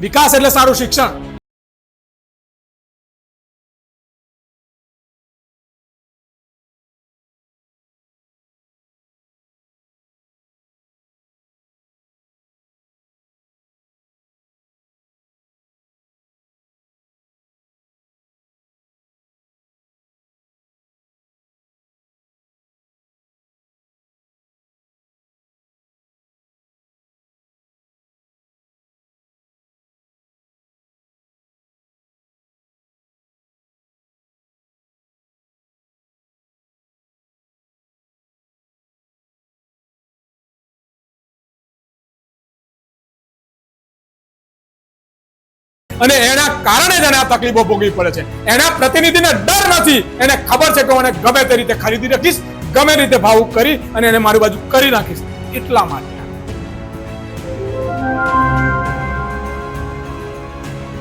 વિકાસ એટલે સારું શિક્ષણ. અને એના કારણે જ એને આ તકલીફો ભોગવી પડે છે. એના પ્રતિનિધિને ડર નથી. એને ખબર છે કે હું એને ગમે તે રીતે ખરીદી રાખીશ, ગમે રીતે ભાવ કરી અને એને મારી બાજુ કરી નાખીશ. એટલા માટે